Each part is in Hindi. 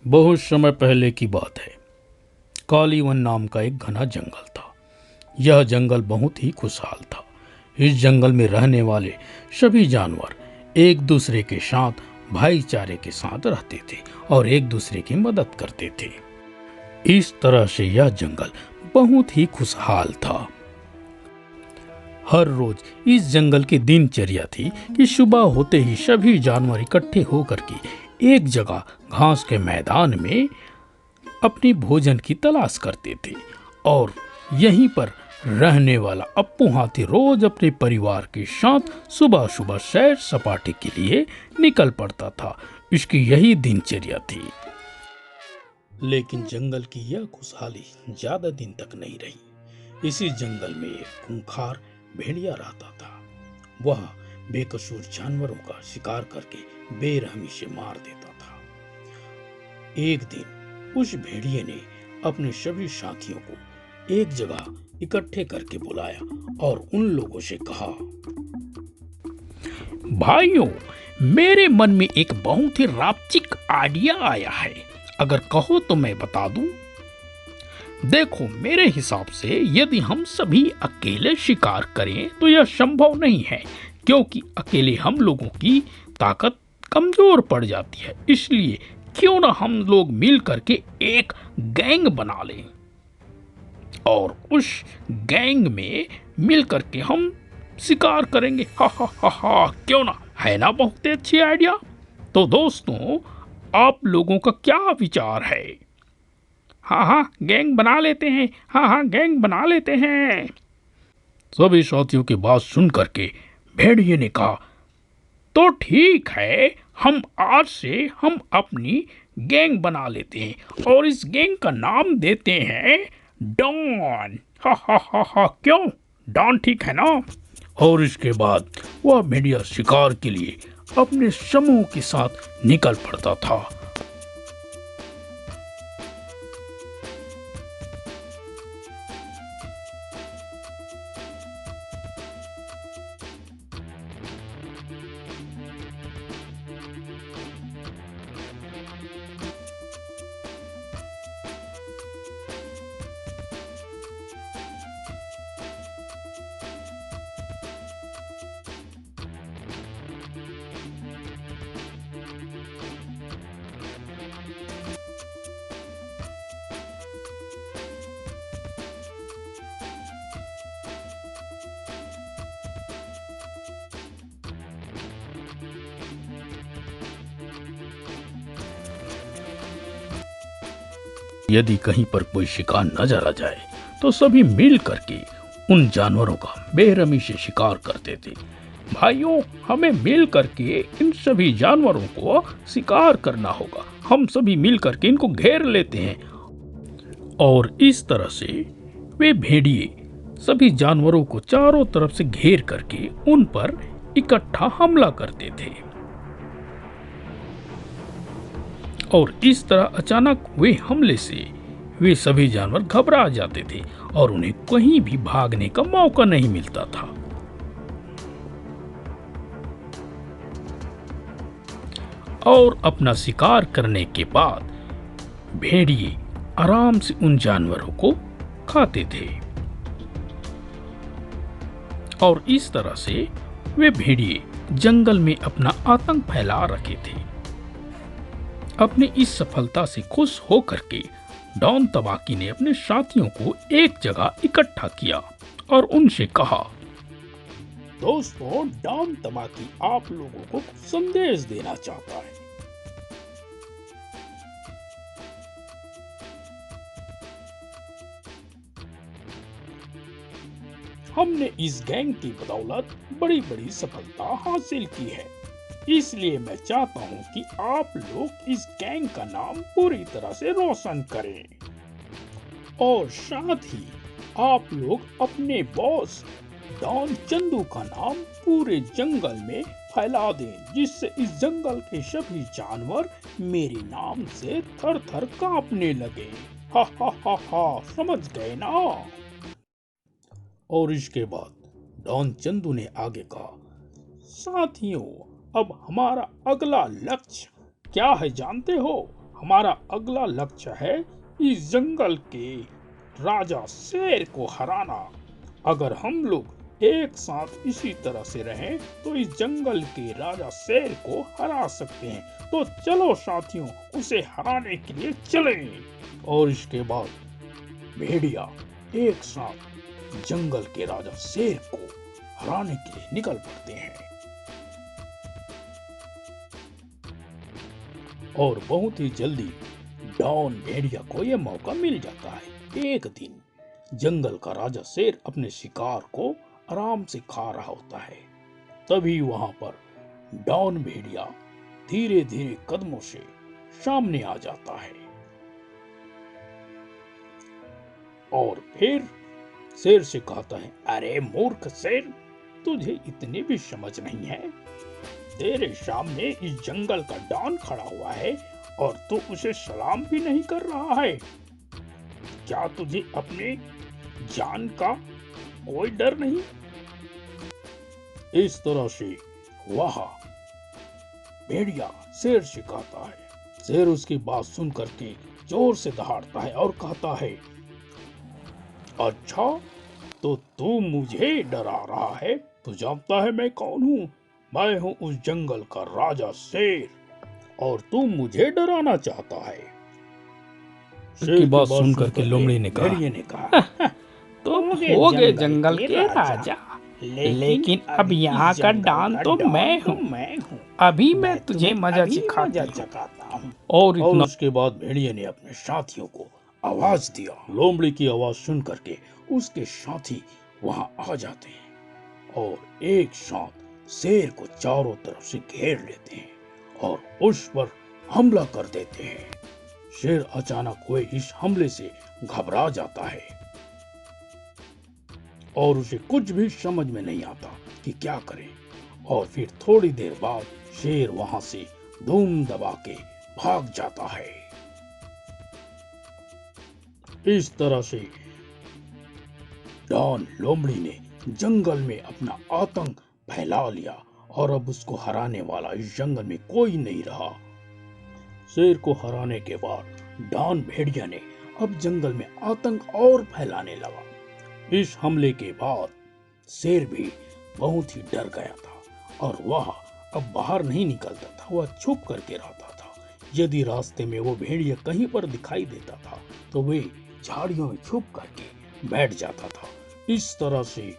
बहुत समय पहले की बात है। कालीवन नाम का एक घना जंगल था। यह जंगल बहुत ही खुशहाल था। इस जंगल में रहने वाले सभी जानवर एक दूसरे के साथ भाईचारे के साथ रहते थे और एक दूसरे की मदद करते थे। इस तरह से यह जंगल बहुत ही खुशहाल था। हर रोज इस जंगल की दिनचर्या थी कि सुबह होते ही सभी जानवर इकट्ठे होकर के एक जगह घास के मैदान में अपने भोजन की तलाश करते थे और यहीं पर रहने वाला अप्पू हाथी रोज अपने परिवार के साथ सुबह सुबह सैर सपाटे के लिए निकल पड़ता था। इसकी यही दिनचर्या थी। लेकिन जंगल की यह खुशहाली ज्यादा दिन तक नहीं रही। इसी जंगल में एक खूंखार भेड़िया रहता था। वह बेकसूर जानवरों का शिकार करके बेरहमी से मार देता था। एक दिन उस भेड़िए ने अपने सभी साथियों को एक जगह इकट्ठे करके बुलाया और उन लोगों से कहा, भाइयों, मेरे मन में एक बहुत ही रापचिक आइडिया आया है। अगर कहो तो मैं बता दूं। देखो, मेरे हिसाब से यदि हम सभी अकेले शिकार करें तो यह संभव नहीं है, क्योंकि अकेले हम लोगों की ताकत कमजोर पड़ जाती है। इसलिए क्यों ना हम लोग मिल करके एक गैंग बना लें और उस गैंग में मिल करके हम शिकार करेंगे। हा हा हा हा, क्यों ना, है ना बहुत अच्छी आइडिया। तो दोस्तों, आप लोगों का क्या विचार है? हाँ हाँ, गैंग बना लेते हैं। हाँ हाँ, गैंग बना लेते हैं। सभी साथियों की बात सुन करके भेड़िए ने कहा, तो ठीक है, हम अपनी गैंग बना लेते हैं और इस गैंग का नाम देते हैं डॉन। हा हा हा हा, क्यों? डॉन ठीक है ना? और इसके बाद वह भेड़िया शिकार के लिए अपने समूह के साथ निकल पड़ता था। यदि कहीं पर कोई शिकार नजर आ जाए तो सभी मिल करके उन जानवरों का बेरहमी से शिकार करते थे। भाइयों, हमें मिल करके इन सभी जानवरों को शिकार करना होगा। हम सभी मिल करके इनको घेर लेते हैं। और इस तरह से वे भेड़िए सभी जानवरों को चारों तरफ से घेर करके उन पर इकट्ठा हमला करते थे। और इस तरह अचानक हुए हमले से वे सभी जानवर घबरा जाते थे और उन्हें कहीं भी भागने का मौका नहीं मिलता था। और अपना शिकार करने के बाद भेड़िए आराम से उन जानवरों को खाते थे। और इस तरह से वे भेड़िए जंगल में अपना आतंक फैला रखे थे। अपनी इस सफलता से खुश होकर के डॉन तबाकी ने अपने साथियों को एक जगह इकट्ठा किया और उनसे कहा, दोस्तों, डॉन तबाकी आप लोगों को संदेश देना चाहता है। हमने इस गैंग की बदौलत बड़ी बड़ी सफलता हासिल की है। इसलिए मैं चाहता हूँ कि आप लोग इस गैंग का नाम पूरी तरह से रोशन करें और साथ ही आप लोग अपने बॉस डॉन चंदू का नाम पूरे जंगल में फैला दें, जिससे इस जंगल के सभी जानवर मेरे नाम से थर थर कांपने लगे। हा हा हा हा, समझ गए ना? और इसके बाद डॉन चंदू ने आगे कहा, साथियों, अब हमारा अगला लक्ष्य क्या है जानते हो? हमारा अगला लक्ष्य है इस जंगल के राजा शेर को हराना। अगर हम लोग एक साथ इसी तरह से रहें तो इस जंगल के राजा शेर को हरा सकते हैं। तो चलो साथियों, उसे हराने के लिए चलें। और इसके बाद भेड़िया एक साथ जंगल के राजा शेर को हराने के लिए निकल पड़ते हैं। और बहुत ही जल्दी डॉन भेड़िया को यह मौका मिल जाता है। एक दिन जंगल का राजा शेर अपने शिकार को आराम से खा रहा होता है। तभी वहां पर डॉन भेड़िया धीरे धीरे कदमों से सामने आ जाता है और फिर शेर से कहता है, अरे मूर्ख शेर, तुझे इतनी भी समझ नहीं है। तेरे सामने इस जंगल का डॉन खड़ा हुआ है और तू उसे सलाम भी नहीं कर रहा है। क्या तुझे अपने जान का कोई डर नहीं? इस तरह से वह भेड़िया शेर से कहता है। शेर उसकी बात सुन करके जोर से दहाड़ता है और कहता है, अच्छा, तो तू मुझे डरा रहा है? तू जानता है मैं कौन हूँ? मैं हूँ उस जंगल का राजा शेर और तू मुझे डराना चाहता है। शेर की बात सुन करके लोमड़ी ने कहा, तुम हो गए जंगल के राजा, लेकिन अब यहाँ का डॉन तो मैं हूँ। अभी मैं तुझे मजा सिखाता हूँ। और उसके बाद भेड़िए ने अपने साथियों को आवाज दिया। लोमड़ी की आवाज सुन करके उसके साथी वहां आ जाते हैं और एक साथ शेर को चारों तरफ से घेर लेते हैं और उस पर हमला कर देते हैं। शेर अचानक हुए इस हमले से घबरा जाता है और उसे कुछ भी समझ में नहीं आता कि क्या करे। और फिर थोड़ी देर बाद शेर वहां से धूम दबा के भाग जाता है। इस तरह से डॉन लोमड़ी ने जंगल में अपना आतंक फैला लिया और अब उसको हराने वाला इस जंगल में कोई नहीं रहा। शेर को हराने के बाद डॉन भेड़िया ने अब जंगल में आतंक और फैलाने लगा। इस हमले के बाद शेर भी बहुत ही डर गया था और वह अब बाहर नहीं निकलता था। वह छुप करके रहता था। यदि रास्ते में वो भेड़िया कहीं पर दिखाई देता था तो वे झाड़ियों में छुप करके बैठ जाता था। इस तरह से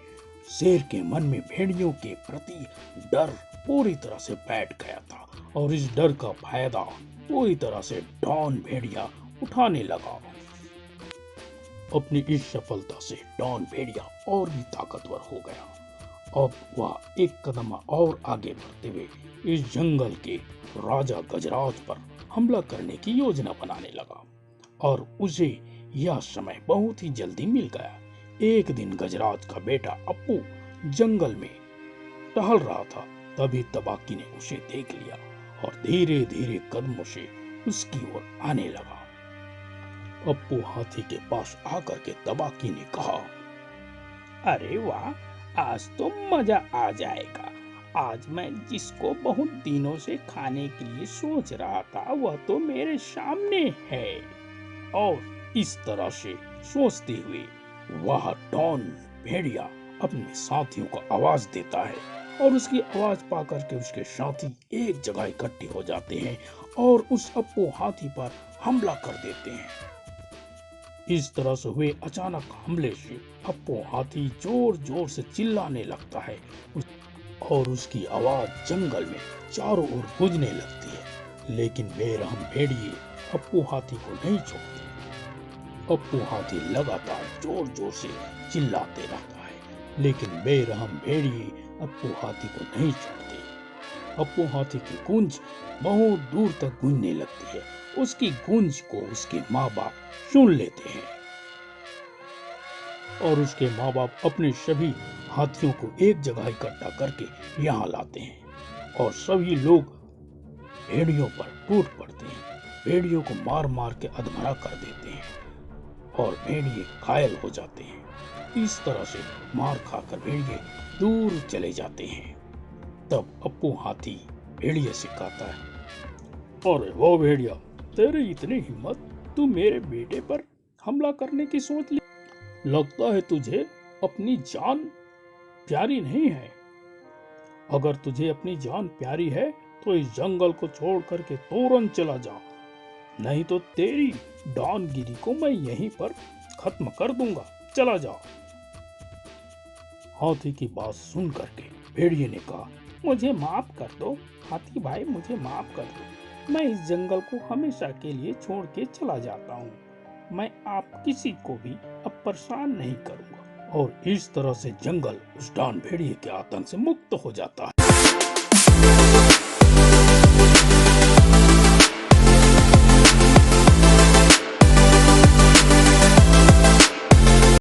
शेर के मन में भेड़ियों के प्रति डर पूरी तरह से बैठ गया था और इस डर का फायदा पूरी तरह से डॉन भेड़िया उठाने लगा। अपनी इस सफलता से डॉन भेड़िया और भी ताकतवर हो गया। अब वह एक कदम और आगे बढ़ते हुए इस जंगल के राजा गजराज पर हमला करने की योजना बनाने लगा और उसे यह समय बहुत ही जल्दी मिल गया। एक दिन गजराज का बेटा अप्पू जंगल में टहल रहा था। तभी तबाकी ने उसे देख लिया और धीरे धीरे कदमों से उसकी ओर आने लगा। अप्पू हाथी के पास आकर के तबाकी ने कहा, अरे वाह, आज तो मजा आ जाएगा। आज मैं जिसको बहुत दिनों से खाने के लिए सोच रहा था वह तो मेरे सामने है। और इस तरह से सोचते हुए वह डॉन भेड़िया अपने साथियों को आवाज देता है और उसकी आवाज पाकर के उसके साथी एक जगह इकट्ठे हो जाते हैं और उस अप्पू हाथी पर हमला कर देते हैं। इस तरह से हुए अचानक हमले से अप्पू हाथी जोर जोर से चिल्लाने लगता है और उसकी आवाज जंगल में चारों ओर गूंजने लगती है। लेकिन बेरहम भेड़िए अप्पू हाथी को नहीं छोड़ते। अप्पू हाथी लगातार जोर जोर से चिल्लाते रहता है लेकिन बेरहम भेड़िए अप्पू हाथी को नहीं छोड़ते। अप्पू हाथी की गूंज बहुत दूर तक गूंजने लगती है। उसकी गूंज को उसके माँ बाप सुन लेते हैं और उसके माँ बाप अपने सभी हाथियों को एक जगह इकट्ठा करके यहाँ लाते हैं और सभी लोग भेड़ियों पर टूट पड़ते हैं। भेड़ियों को मार मार के अधमरा कर देते हैं और भेड़िए घायल हो जाते हैं। इस तरह से मार खाकर भेड़िए दूर चले जाते हैं। तब अप्पू हाथी भेड़िए से कहता है, अरे वो भेड़िया, तेरी इतनी हिम्मत, तू मेरे बेटे पर हमला करने की सोच ली। लगता है तुझे अपनी जान प्यारी नहीं है। अगर तुझे अपनी जान प्यारी है तो इस जंगल को छोड़ करके तुरंत चला जा, नहीं तो तेरी डॉनगिरी को मैं यहीं पर खत्म कर दूंगा। चला जा। हाथी की बात सुन करके भेड़िए ने कहा, मुझे माफ कर दो हाथी भाई, मुझे माफ कर दो। मैं इस जंगल को हमेशा के लिए छोड़ के चला जाता हूँ। मैं आप किसी को भी अब परेशान नहीं करूंगा। और इस तरह से जंगल उस डान भेड़िए के आतंक से मुक्त हो जाता है।